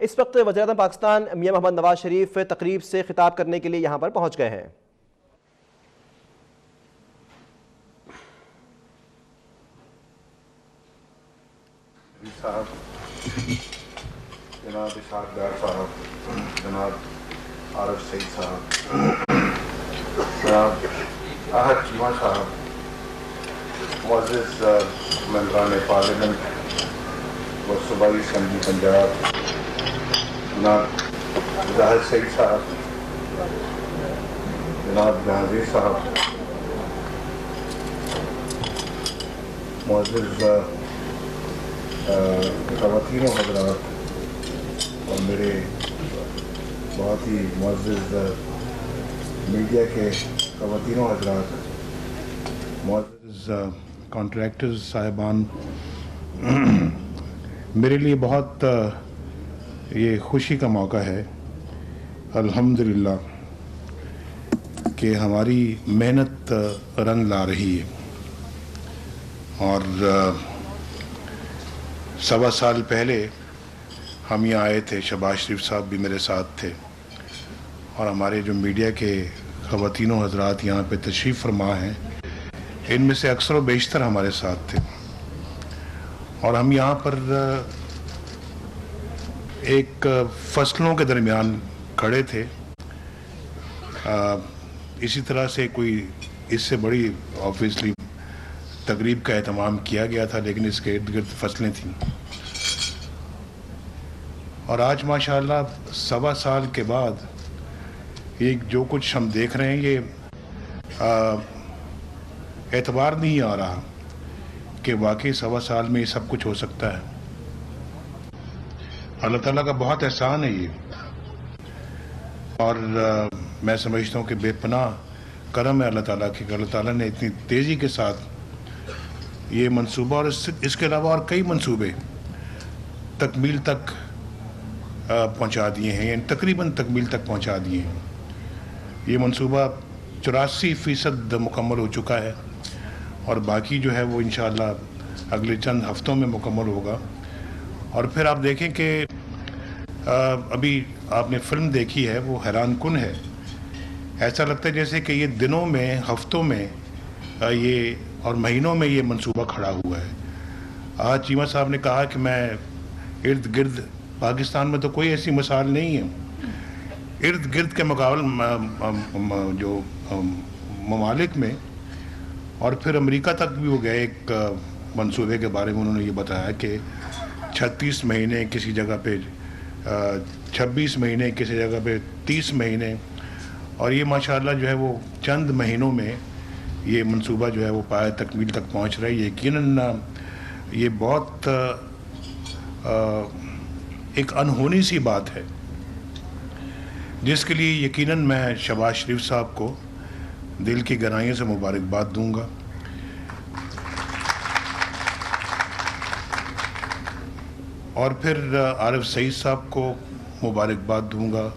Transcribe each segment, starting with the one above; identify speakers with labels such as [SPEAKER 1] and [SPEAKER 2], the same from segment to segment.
[SPEAKER 1] اس وقت وزیراعظم پاکستان میاں محمد نواز شریف تقریب سے خطاب کرنے کے لیے یہاں پر پہنچ گئے ہیں۔
[SPEAKER 2] صاحب، جناب اسحاق ڈار صاحب، جناب عارف سعید صاحب، جناب احد چیمہ صاحب، معزز ممبران پارلیمنٹ و صوبائی اسمبلی پنجاب، جناب زاہد سعید صاحب، جناب جہانگیر صاحب، معزز خواتین و حضرات اور میرے بہت ہی معزز میڈیا کے خواتین و حضرات، معزز کانٹریکٹرز صاحبان، میرے لیے بہت یہ خوشی کا موقع ہے الحمدللہ کہ ہماری محنت رنگ لا رہی ہے۔ اور 1.25 سال پہلے ہم یہاں آئے تھے، شہباز شریف صاحب بھی میرے ساتھ تھے، اور ہمارے جو میڈیا کے خواتین و حضرات یہاں پہ تشریف فرما ہیں، ان میں سے اکثر و بیشتر ہمارے ساتھ تھے، اور ہم یہاں پر ایک فصلوں کے درمیان کھڑے تھے۔ اسی طرح سے کوئی اس سے بڑی آبویسلی تقریب کا اہتمام کیا گیا تھا، لیکن اس کے ارد گرد فصلیں تھیں، اور آج ماشاءاللہ 1.25 سال کے بعد یہ جو کچھ ہم دیکھ رہے ہیں، یہ اعتبار نہیں آ رہا کہ واقعی 1.25 سال میں یہ سب کچھ ہو سکتا ہے۔ اللہ تعالیٰ کا بہت احسان ہے یہ، اور میں سمجھتا ہوں کہ بے پناہ کرم ہے اللہ تعالیٰ کی کہ اللہ تعالیٰ نے اتنی تیزی کے ساتھ یہ منصوبہ اور اس کے علاوہ اور کئی منصوبے تکمیل تک پہنچا دیے ہیں، یعنی تقریباً تکمیل تک پہنچا دیے ہیں۔ یہ منصوبہ 84% مکمل ہو چکا ہے، اور باقی جو ہے وہ انشاءاللہ اگلے چند ہفتوں میں مکمل ہوگا۔ اور پھر آپ دیکھیں کہ ابھی آپ نے فلم دیکھی ہے، وہ حیران کن ہے، ایسا لگتا ہے جیسے کہ یہ دنوں میں، ہفتوں میں یہ اور مہینوں میں یہ منصوبہ کھڑا ہوا ہے۔ آج چیمہ صاحب نے کہا کہ میں ارد گرد پاکستان میں تو کوئی ایسی مثال نہیں ہے، ارد گرد کے مقابل جو ممالک میں، اور پھر امریکہ تک بھی وہ گئے۔ ایک منصوبے کے بارے میں انہوں نے یہ بتایا کہ 36 مہینے کسی جگہ پہ، 26 مہینے کسی جگہ پہ، 30 مہینے، اور یہ ماشاءاللہ جو ہے وہ چند مہینوں میں یہ منصوبہ جو ہے وہ پایہ تکمیل تک پہنچ رہا ہے۔ یقیناً یہ بہت ایک انہونی سی بات ہے، جس کے لیے یقیناً میں شہباز شریف صاحب کو دل کی گہرائیوں سے مبارکباد دوں گا، اور پھر عارف سعید صاحب کو مبارکباد دوں گا،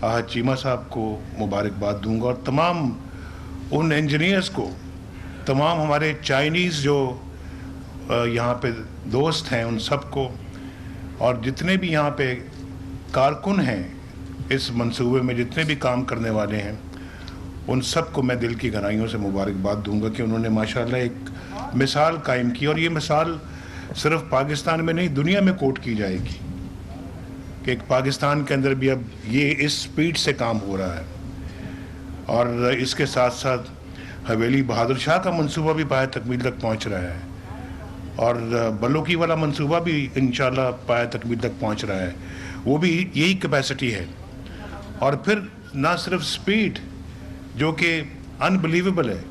[SPEAKER 2] احد چیمہ صاحب کو مبارکباد دوں گا، اور تمام ان انجینئرز کو، تمام ہمارے چائنیز جو یہاں پہ دوست ہیں ان سب کو، اور جتنے بھی یہاں پہ کارکن ہیں اس منصوبے میں، جتنے بھی کام کرنے والے ہیں، ان سب کو میں دل کی گہرائیوں سے مبارکباد دوں گا کہ انہوں نے ماشاءاللہ ایک مثال قائم کی، اور یہ مثال صرف پاکستان میں نہیں، دنیا میں کوٹ کی جائے گی کہ ایک پاکستان کے اندر بھی اب یہ اس سپیڈ سے کام ہو رہا ہے۔ اور اس کے ساتھ ساتھ حویلی بہادر شاہ کا منصوبہ بھی پایہ تکمیل تک پہنچ رہا ہے، اور بلوکی والا منصوبہ بھی انشاءاللہ پایہ تکمیل تک پہنچ رہا ہے، وہ بھی یہی کیپیسٹی ہے۔ اور پھر نہ صرف سپیڈ جو کہ انبلیویبل ہے،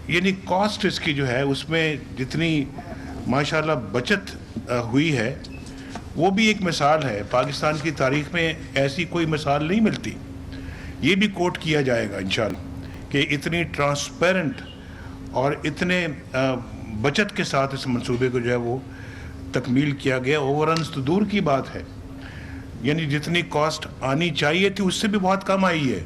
[SPEAKER 2] یعنی کاسٹ اس کی جو ہے اس میں جتنی ماشاءاللہ بچت ہوئی ہے، وہ بھی ایک مثال ہے۔ پاکستان کی تاریخ میں ایسی کوئی مثال نہیں ملتی۔ یہ بھی کوٹ کیا جائے گا انشاءاللہ کہ اتنی ٹرانسپیرنٹ اور اتنے بچت کے ساتھ اس منصوبے کو جو ہے وہ تکمیل کیا گیا۔ اووررنز تو دور کی بات ہے، یعنی جتنی کاسٹ آنی چاہیے تھی اس سے بھی بہت کم آئی ہے،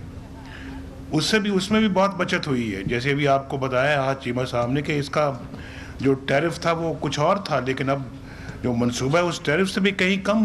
[SPEAKER 2] اس میں بھی بہت بچت ہوئی ہے۔ جیسے ابھی آپ کو بتایا آج چیمہ صاحب نے کہ اس کا جو ٹیرف تھا وہ کچھ اور تھا، لیکن اب جو منصوبہ ہے اس ٹیرف سے بھی کہیں کم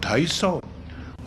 [SPEAKER 2] 250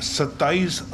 [SPEAKER 2] 27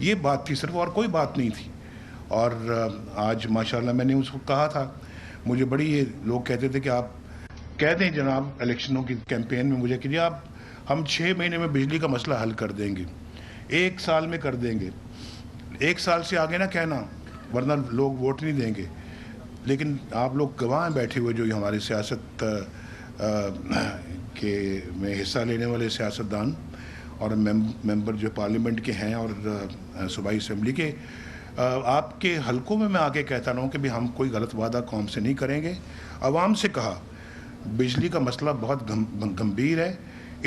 [SPEAKER 2] یہ بات تھی صرف، اور کوئی بات نہیں تھی. اور آج ماشاءاللہ میں نے اس کو کہا تھا، مجھے بڑی یہ لوگ کہتے تھے کہ آپ کہہ دیں جناب الیکشنوں کی کیمپین میں مجھے کہ آپ ہم 6 مہینے میں بجلی کا مسئلہ حل کر دیں گے، 1 سال میں کر دیں گے. 1 سال سے آگے نہ کہنا ورنہ لوگ ووٹ نہیں دیں گے. لیکن آپ لوگ گواہ ہیں بیٹھے ہوئے، جو ہمارے سیاست کے میں حصہ لینے والے سیاستدان اور ممبر جو پارلیمنٹ کے ہیں اور صوبائی اسمبلی کے، آپ کے حلقوں میں میں آ کے کہتا رہا ہوں کہ بھی ہم کوئی غلط وعدہ قوم سے نہیں کریں گے. عوام سے کہا بجلی کا مسئلہ بہت گمبھیر ہے،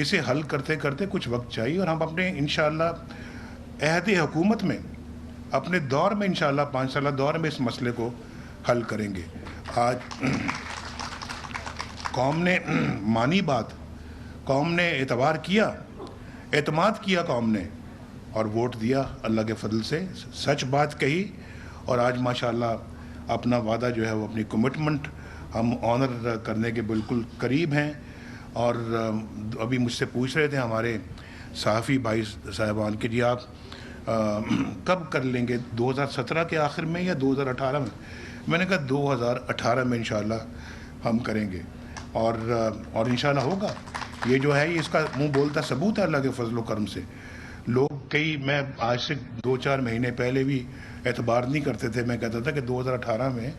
[SPEAKER 2] اسے حل کرتے کرتے کچھ وقت چاہیے، اور ہم اپنے انشاءاللہ عہد حکومت میں اپنے دور میں انشاءاللہ 5 سالہ دور میں اس مسئلے کو حل کریں گے. آج قوم نے مانی بات، قوم نے اعتبار کیا، اعتماد کیا قوم نے، اور ووٹ دیا اللہ کے فضل سے، سچ بات کہی. اور آج ماشاءاللہ اپنا وعدہ جو ہے وہ اپنی کمٹمنٹ ہم آنر کرنے کے بالکل قریب ہیں. اور ابھی مجھ سے پوچھ رہے تھے ہمارے صحافی بھائی صاحبان کہ جی آپ کب کر لیں گے، 2017 کے آخر میں یا 2018 میں؟ میں نے کہا 2018 میں انشاءاللہ ہم کریں گے، اور انشاءاللہ ہوگا. یہ جو ہے یہ اس کا منہ بولتا ثبوت ہے اللہ کے فضل و کرم سے. لوگ میں آج سے 2-4 مہینے پہلے بھی اعتبار نہیں کرتے تھے. میں کہتا تھا کہ 2018 میں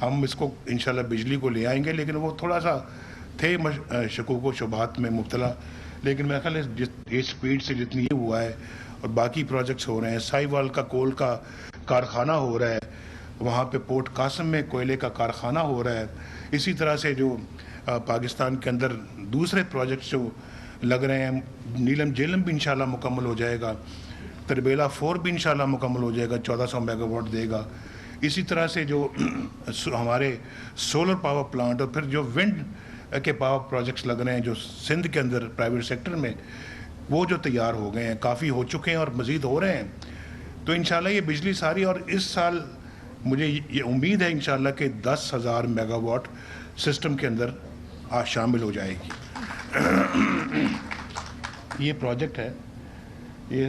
[SPEAKER 2] ہم اس کو انشاءاللہ بجلی کو لے آئیں گے، لیکن وہ تھوڑا سا تھے شکوک و شبہات میں مبتلا. لیکن میرا خیال ہے اس سپیڈ سے جتنی یہ ہوا ہے اور باقی پروجیکٹس ہو رہے ہیں، سائی وال کا کول کا کارخانہ ہو رہا ہے، وہاں پہ پورٹ قاسم میں کوئلے کا کارخانہ ہو رہا ہے، اسی طرح سے جو پاکستان کے اندر دوسرے پروجیکٹس جو لگ رہے ہیں، نیلم جیلم بھی انشاءاللہ مکمل ہو جائے گا، تربیلا 4 بھی انشاءاللہ مکمل ہو جائے گا، 1400 میگا واٹ دے گا. اسی طرح سے جو ہمارے سولر پاور پلانٹ اور پھر جو ونڈ کے پاور پروجیکٹس لگ رہے ہیں جو سندھ کے اندر پرائیویٹ سیکٹر میں، وہ جو تیار ہو گئے ہیں، کافی ہو چکے ہیں اور مزید ہو رہے ہیں. تو انشاءاللہ یہ بجلی ساری، اور اس سال مجھے یہ امید ہے انشاءاللہ کہ 10,000 میگا واٹ سسٹم کے اندر شامل ہو جائے گی. یہ پروجیکٹ ہے،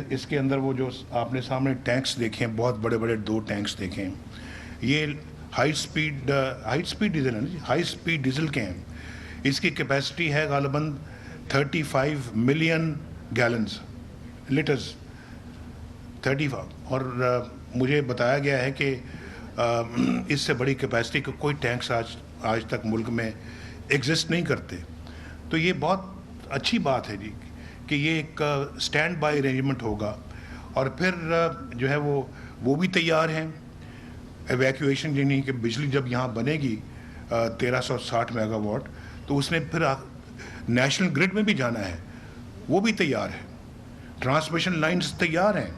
[SPEAKER 2] اس کے اندر وہ جو آپ نے سامنے ٹینکس دیکھے ہیں، بہت بڑے بڑے 2 ٹینکس دیکھے ہیں. یہ ہائی سپیڈ ڈیزل ہے نا جی، ہائی سپیڈ ڈیزل کے ہیں. اس کی کیپیسٹی ہے غالباً 35 ملین گیلنز لیٹرز 35. اور مجھے بتایا گیا ہے کہ اس سے بڑی کیپیسٹی کا کوئی ٹینکس آج تک ملک میں ایگزسٹ نہیں کرتے. تو یہ بہت اچھی بات ہے جی کہ یہ ایک سٹینڈ بائی ارینجمنٹ ہوگا. اور پھر جو ہے وہ بھی تیار ہیں ایویکویشن، یعنی کہ بجلی جب یہاں بنے گی 1360 میگا واٹ، تو اس نے پھر نیشنل گرڈ میں بھی جانا ہے، وہ بھی تیار ہے. ٹرانسمیشن لائنز تیار ہیں،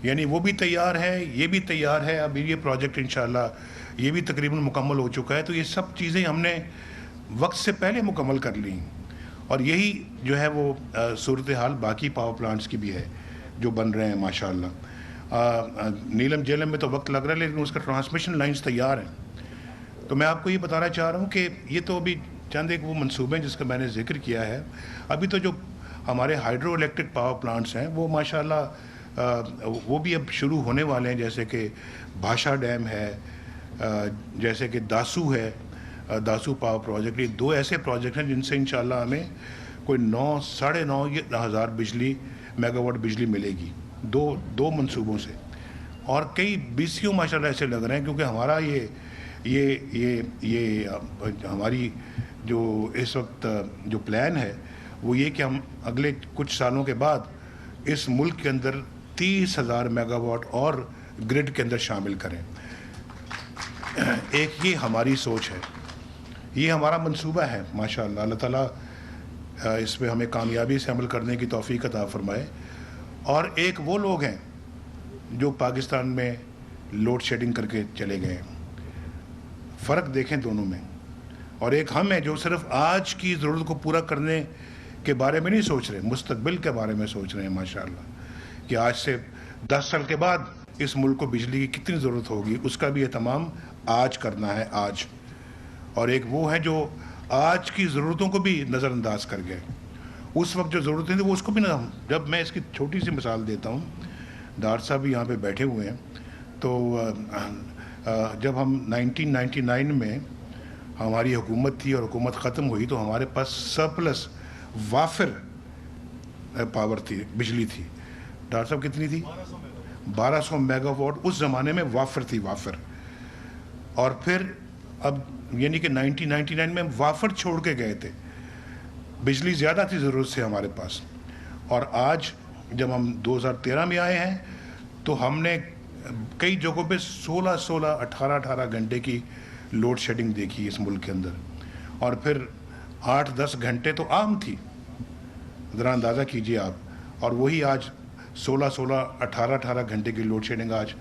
[SPEAKER 2] یعنی وہ بھی تیار ہے، یہ بھی تیار ہے. اب یہ پروجیکٹ انشاءاللہ یہ بھی تقریباً مکمل ہو چکا ہے. تو یہ سب چیزیں ہم نے وقت سے پہلے مکمل کر لیں، اور یہی جو ہے وہ صورتحال باقی پاور پلانٹس کی بھی ہے جو بن رہے ہیں ماشاءاللہ. نیلم جیلم میں تو وقت لگ رہا ہے، لیکن اس کا ٹرانسمیشن لائنز تیار ہیں. تو میں آپ کو یہ بتانا چاہ رہا ہوں کہ یہ تو ابھی چند ایک وہ منصوبے ہیں جس کا میں نے ذکر کیا ہے. ابھی تو جو ہمارے ہائیڈرو الیکٹرک پاور پلانٹس ہیں وہ ماشاءاللہ وہ بھی اب شروع ہونے والے ہیں، جیسے کہ بھاشا ڈیم ہے، جیسے کہ داسو ہے، داسو پاور پروجیکٹ. یہ 2 ایسے پروجیکٹ ہیں جن سے انشاءاللہ ہمیں کوئی 9-9.5 میگا واٹ بجلی ملے گی، دو منصوبوں سے. اور کئی BCO ماشاءاللہ ایسے لگ رہے ہیں، کیونکہ ہمارا یہ ہماری جو اس وقت جو پلان ہے وہ یہ کہ ہم اگلے کچھ سالوں کے بعد اس ملک کے اندر 30,000 میگا واٹ اور گرڈ کے اندر شامل کریں. ایک یہ ہماری سوچ ہے، یہ ہمارا منصوبہ ہے ماشاءاللہ. اللہ تعالیٰ اس پہ ہمیں کامیابی سے عمل کرنے کی توفیق عطا فرمائے. اور ایک وہ لوگ ہیں جو پاکستان میں لوڈ شیڈنگ کر کے چلے گئے ہیں، فرق دیکھیں دونوں میں. اور ایک ہم ہیں جو صرف آج کی ضرورت کو پورا کرنے کے بارے میں نہیں سوچ رہے، مستقبل کے بارے میں سوچ رہے ہیں ماشاءاللہ، کہ آج سے 10 سال کے بعد اس ملک کو بجلی کی کتنی ضرورت ہوگی، اس کا بھی اہتمام آج کرنا ہے آج. اور ایک وہ ہے جو آج کی ضرورتوں کو بھی نظر انداز کر گئے، اس وقت جو ضرورتیں تھیں وہ اس کو بھی نہ. جب میں اس کی چھوٹی سی مثال دیتا ہوں، ڈار صاحب بھی یہاں پہ بیٹھے ہوئے ہیں. تو جب ہم 1999 میں ہماری حکومت تھی اور حکومت ختم ہوئی تو ہمارے پاس سرپلس وافر پاور تھی, بجلی تھی. ڈاکٹر صاحب کتنی تھی؟ 1200 میگا واٹ اس زمانے میں وافر تھی, وافر. اور پھر اب یعنی کہ 1999 میں وافر چھوڑ کے گئے تھے, بجلی زیادہ تھی ضرورت سے ہمارے پاس. اور آج جب ہم 2013 میں آئے ہیں تو ہم نے کئی جگہوں پہ 16 18 گھنٹے کی لوڈ شیڈنگ دیکھی اس ملک کے اندر. اور پھر 8-10 گھنٹے تو عام تھی, ذرا اندازہ کیجئے آپ. اور وہی آج 18 گھنٹے کی لوڈ شیڈنگ آج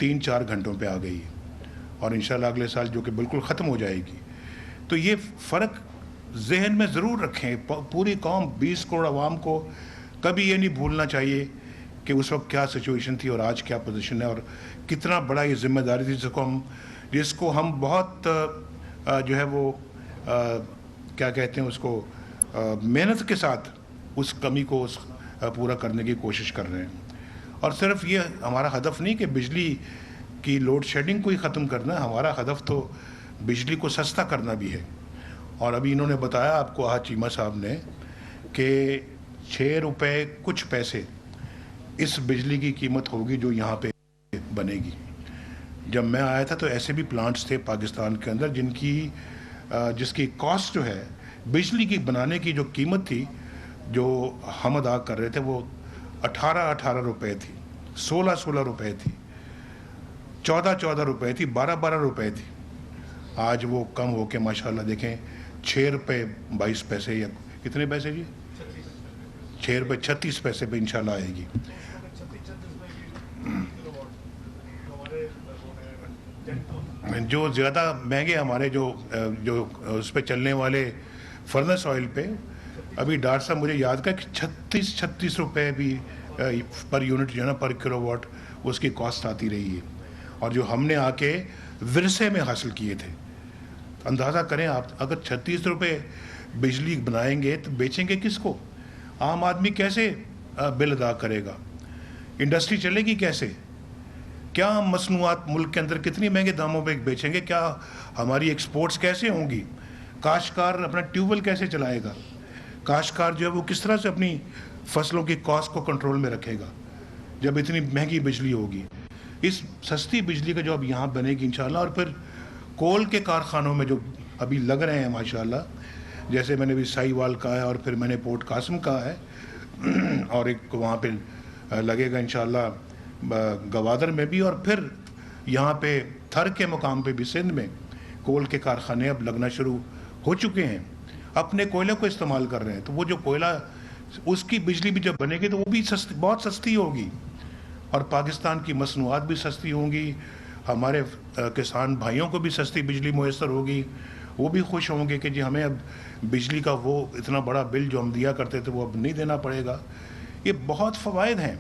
[SPEAKER 2] 3-4 گھنٹوں پہ آ گئی ہے, اور انشاءاللہ اگلے سال جو کہ بالکل ختم ہو جائے گی. تو یہ فرق ذہن میں ضرور رکھیں. پوری قوم 20 کروڑ عوام کو کبھی یہ نہیں بھولنا چاہیے کہ اس وقت کیا سچویشن تھی اور آج کیا پوزیشن ہے, اور کتنا بڑا یہ ذمہ داری تھی جس کو ہم بہت جو ہے وہ کیا کہتے ہیں اس کو محنت کے ساتھ اس کمی کو پورا کرنے کی کوشش کر رہے ہیں. اور صرف یہ ہمارا ہدف نہیں کہ بجلی کی لوڈ شیڈنگ کو ہی ختم کرنا ہے, ہمارا ہدف تو بجلی کو سستا کرنا بھی ہے. اور ابھی انہوں نے بتایا آپ کو چیمہ صاحب نے کہ 6 روپے کچھ پیسے اس بجلی کی قیمت ہوگی جو یہاں پہ بنے گی. جب میں آیا تھا تو ایسے بھی پلانٹس تھے پاکستان کے اندر جس کی کاسٹ جو ہے بجلی کی بنانے کی جو قیمت تھی جو ہم ادا کر رہے تھے وہ 18 روپے تھی, 16 روپے تھی, 14 روپے تھی, 12 روپے تھی. آج وہ کم ہو کے ماشاءاللہ دیکھیں 6 روپے 22 پیسے یا کتنے پیسے جی 6 روپے 36 پیسے پہ انشاءاللہ آئے گی. جو زیادہ مہنگے ہمارے جو اس پہ چلنے والے فرنس آئل پہ ابھی ڈاکٹر صاحب مجھے یاد کا کہ 36 روپے بھی پر یونٹ جو ہے نا پر کلو واٹ اس کی کاسٹ آتی رہی ہے. اور جو ہم نے آ کے ورثے میں حاصل کیے تھے, اندازہ کریں آپ اگر 36 روپے بجلی بنائیں گے تو بیچیں گے کس کو؟ عام آدمی کیسے بل ادا کرے گا؟ انڈسٹری چلے گی کیسے؟ کیا ہم مصنوعات ملک کے اندر کتنی مہنگے داموں پہ بیچیں گے؟ کیا ہماری ایکسپورٹس کیسے ہوں گی؟ کاشتکار اپنا ٹیوب ویل کیسے چلائے گا؟ کاشتکار جو ہے وہ کس طرح سے اپنی فصلوں کی کاسٹ کو کنٹرول میں رکھے گا جب اتنی مہنگی بجلی ہوگی؟ اس سستی بجلی کا جو اب یہاں بنے گی انشاءاللہ. اور پھر کول کے کارخانوں میں جو ابھی لگ رہے ہیں ماشاءاللہ, جیسے میں نے بھی سائی وال کہا ہے اور پھر میں نے پورٹ قاسم کہا ہے اور ایک وہاں پہ لگے گا انشاءاللہ گوادر میں بھی, اور پھر یہاں پہ تھر کے مقام پہ بھی سندھ میں کول کے کارخانے اب لگنا شروع ہو چکے ہیں. اپنے کوئلے کو استعمال کر رہے ہیں, تو وہ جو کوئلہ اس کی بجلی بھی جب بنے گی تو وہ بھی بہت سستی ہوگی, اور پاکستان کی مصنوعات بھی سستی ہوں گی, ہمارے کسان بھائیوں کو بھی سستی بجلی میسر ہوگی. وہ بھی خوش ہوں گے کہ جی ہمیں اب بجلی کا وہ اتنا بڑا بل جو ہم دیا کرتے تھے وہ اب نہیں دینا پڑے گا. یہ بہت فوائد ہیں.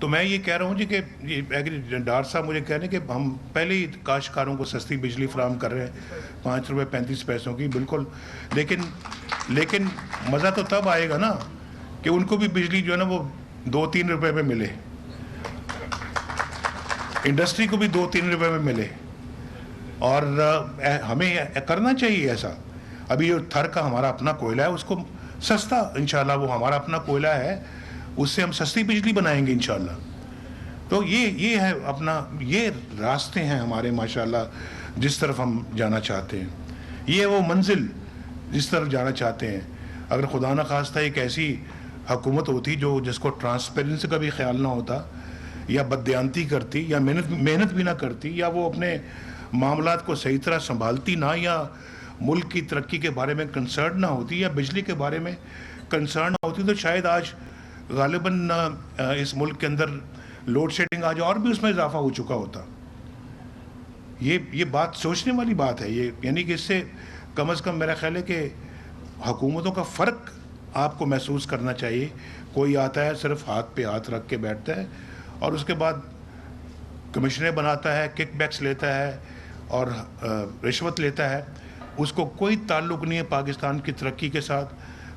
[SPEAKER 2] تو میں یہ کہہ رہا ہوں جی کہ ڈاکٹر صاحب مجھے کہہ رہے ہیں کہ ہم پہلے ہی کاشتکاروں کو سستی بجلی فراہم کر رہے ہیں 5 روپے 35 پیسوں کی, بالکل. لیکن مزہ تو تب آئے گا نا کہ ان کو بھی بجلی جو ہے نا وہ 2-3 روپے پہ ملے, انڈسٹری کو بھی 2-3 روپے میں ملے. اور ہمیں کرنا چاہیے ایسا. ابھی جو تھر کا ہمارا اپنا کوئلہ ہے اس کو سستا انشاءاللہ, وہ ہمارا اپنا کوئلہ ہے, اس سے ہم سستی بجلی بنائیں گے انشاءاللہ. تو یہ ہے اپنا, یہ راستے ہیں ہمارے ماشاءاللہ جس طرف ہم جانا چاہتے ہیں. یہ وہ منزل جس طرف جانا چاہتے ہیں. اگر خدا نہ خواستہ ایک ایسی حکومت ہوتی جس کو ٹرانسپیرنسی کا بھی خیال نہ ہوتا, یا بددیانتی کرتی, یا محنت بھی نہ کرتی, یا وہ اپنے معاملات کو صحیح طرح سنبھالتی نہ, یا ملک کی ترقی کے بارے میں کنسرن نہ ہوتی, یا بجلی کے بارے میں کنسرن نہ ہوتی, تو شاید آج غالباً اس ملک کے اندر لوڈ شیڈنگ آج اور بھی اس میں اضافہ ہو چکا ہوتا. یہ بات سوچنے والی بات ہے. یہ یعنی کہ اس سے کم از کم میرا خیال ہے کہ حکومتوں کا فرق آپ کو محسوس کرنا چاہیے. کوئی آتا ہے صرف ہاتھ پہ ہاتھ رکھ کے بیٹھتا ہے اور اس کے بعد کمشنیں بناتا ہے, کک بیکس لیتا ہے اور رشوت لیتا ہے. اس کو کوئی تعلق نہیں ہے پاکستان کی ترقی کے ساتھ,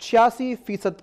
[SPEAKER 1] 86%